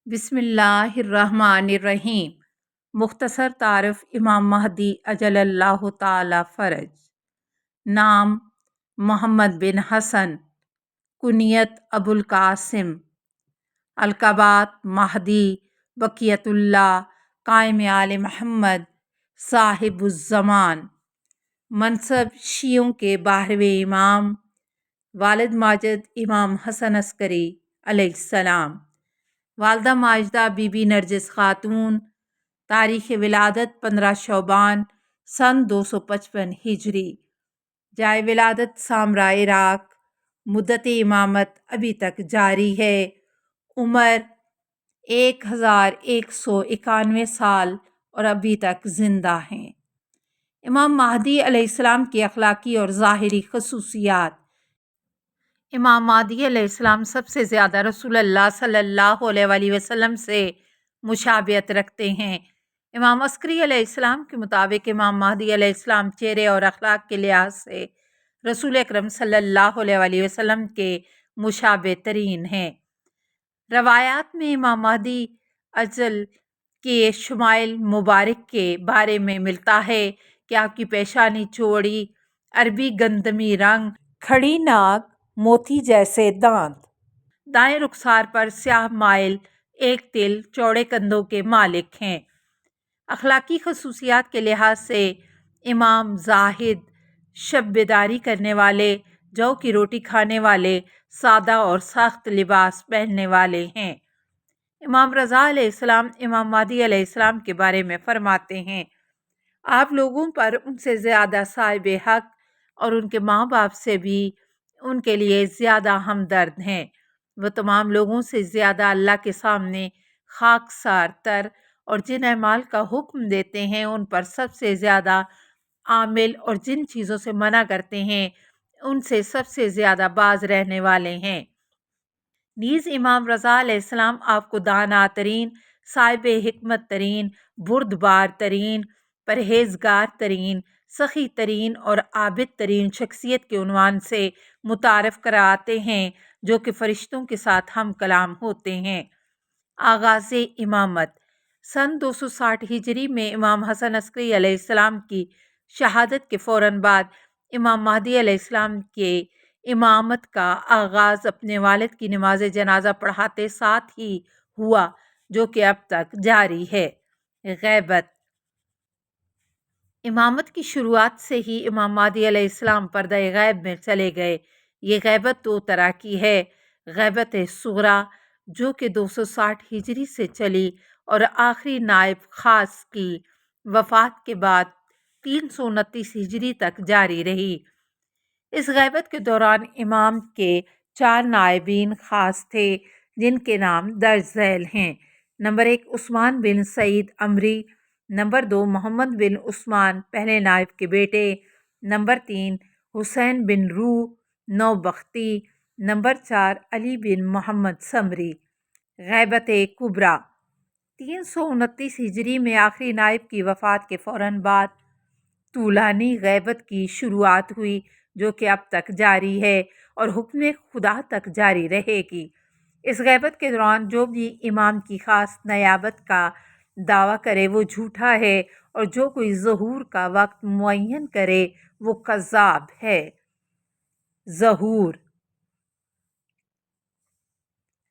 بسم اللہ الرحمن الرحیم۔ مختصر تعارف امام مہدی اجل اللہ تعالی فرج۔ نام محمد بن حسن، کنیت ابو القاسم، القابات مہدی بقیت اللہ، قائم آل محمد، صاحب الزمان، منصب شیعوں کے 12ویں امام، والد ماجد امام حسن عسکری علیہ السلام، والدہ ماجدہ بی بی نرجس خاتون، تاریخ ولادت 15 شعبان سن 255 ہجری، جائے ولادت سامرا عراق، مدت امامت ابھی تک جاری ہے، عمر 1191 سال اور ابھی تک زندہ ہیں۔ امام مہدی علیہ السلام کی اخلاقی اور ظاہری خصوصیات۔ امام مہدی علیہ السلام سب سے زیادہ رسول اللہ صلی اللہ علیہ وآلہ وسلم سے مشابہت رکھتے ہیں۔ امام عسکری علیہ السلام کے مطابق امام مہدی علیہ السلام چہرے اور اخلاق کے لحاظ سے رسول اکرم صلی اللہ علیہ وآلہ وسلم کے مشابہ ترین ہیں۔ روایات میں امام مہدی اجل کے شمائل مبارک کے بارے میں ملتا ہے کہ آپ کی پیشانی چوڑی، عربی گندمی رنگ، کھڑی ناک، موتی جیسے دانت، دائیں رخسار پر سیاہ مائل ایک تل، چوڑے کندھوں کے مالک ہیں۔ اخلاقی خصوصیات کے لحاظ سے امام زاہد، شب بیداری کرنے والے، جو کی روٹی کھانے والے، سادہ اور سخت لباس پہننے والے ہیں۔ امام رضا علیہ السلام امام مہدی علیہ السلام کے بارے میں فرماتے ہیں، آپ لوگوں پر ان سے زیادہ صاحب حق اور ان کے ماں باپ سے بھی ان کے لیے زیادہ ہمدرد ہیں۔ وہ تمام لوگوں سے زیادہ اللہ کے سامنے خاکسار تر، اور جن اعمال کا حکم دیتے ہیں ان پر سب سے زیادہ عامل، اور جن چیزوں سے منع کرتے ہیں ان سے سب سے زیادہ باز رہنے والے ہیں۔ نیز امام رضا علیہ السلام آپ کو دانا ترین، صاحب حکمت ترین، بردبار ترین، پرہیزگار ترین، سخی ترین اور عابد ترین شخصیت کے عنوان سے متعارف کراتے ہیں، جو کہ فرشتوں کے ساتھ ہم کلام ہوتے ہیں۔ آغاز امامت سن 260 ہجری میں امام حسن عسکری علیہ السلام کی شہادت کے فوراً بعد امام مہدی علیہ السلام کے امامت کا آغاز اپنے والد کی نماز جنازہ پڑھاتے ساتھ ہی ہوا، جو کہ اب تک جاری ہے۔ غیبت امامت کی شروعات سے ہی امام مہدی علیہ السلام پردہ غیب میں چلے گئے۔ یہ غیبت 2 طرح کی ہے: غیبت صغریٰ جو کہ 260 ہجری سے چلی اور آخری نائب خاص کی وفات کے بعد 329 ہجری تک جاری رہی۔ اس غیبت کے دوران امام کے 4 نائبین خاص تھے جن کے نام درج ذیل ہیں: نمبر 1 عثمان بن سعید عمری، نمبر 2 محمد بن عثمان پہلے نائب کے بیٹے، نمبر 3 حسین بن روح نوبختی، نمبر 4 علی بن محمد سمری۔ غیبت کبریٰ 329 ہجری میں آخری نائب کی وفات کے فوراً بعد طولانی غیبت کی شروعات ہوئی، جو کہ اب تک جاری ہے اور حکم خدا تک جاری رہے گی۔ اس غیبت کے دوران جو بھی امام کی خاص نیابت کا دعویٰ کرے وہ جھوٹا ہے، اور جو کوئی ظہور کا وقت معین کرے وہ کذاب ہے۔ ظہور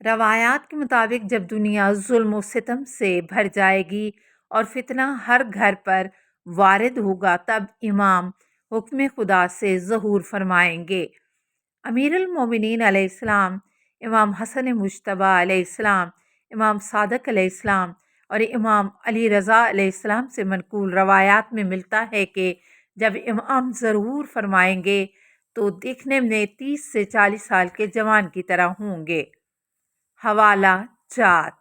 روایات کے مطابق جب دنیا ظلم و ستم سے بھر جائے گی اور فتنہ ہر گھر پر وارد ہوگا، تب امام حکم خدا سے ظہور فرمائیں گے۔ امیر المومنین علیہ السلام، امام حسن مجتبیٰ علیہ السلام، امام صادق علیہ السلام اور امام علی رضا علیہ السلام سے منقول روایات میں ملتا ہے کہ جب امام ظہور فرمائیں گے تو دیکھنے میں 30 سے 40 سال کے جوان کی طرح ہوں گے۔ حوالہ جات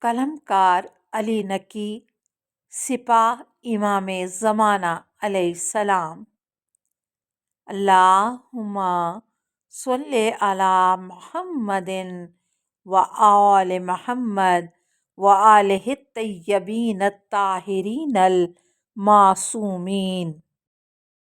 قلم کار علی نقی، سپاہ امام زمانہ علیہ السلام۔ اللہم صلی علی محمد و آل محمد و آلہ الطیبین الطاہرین المعصومین۔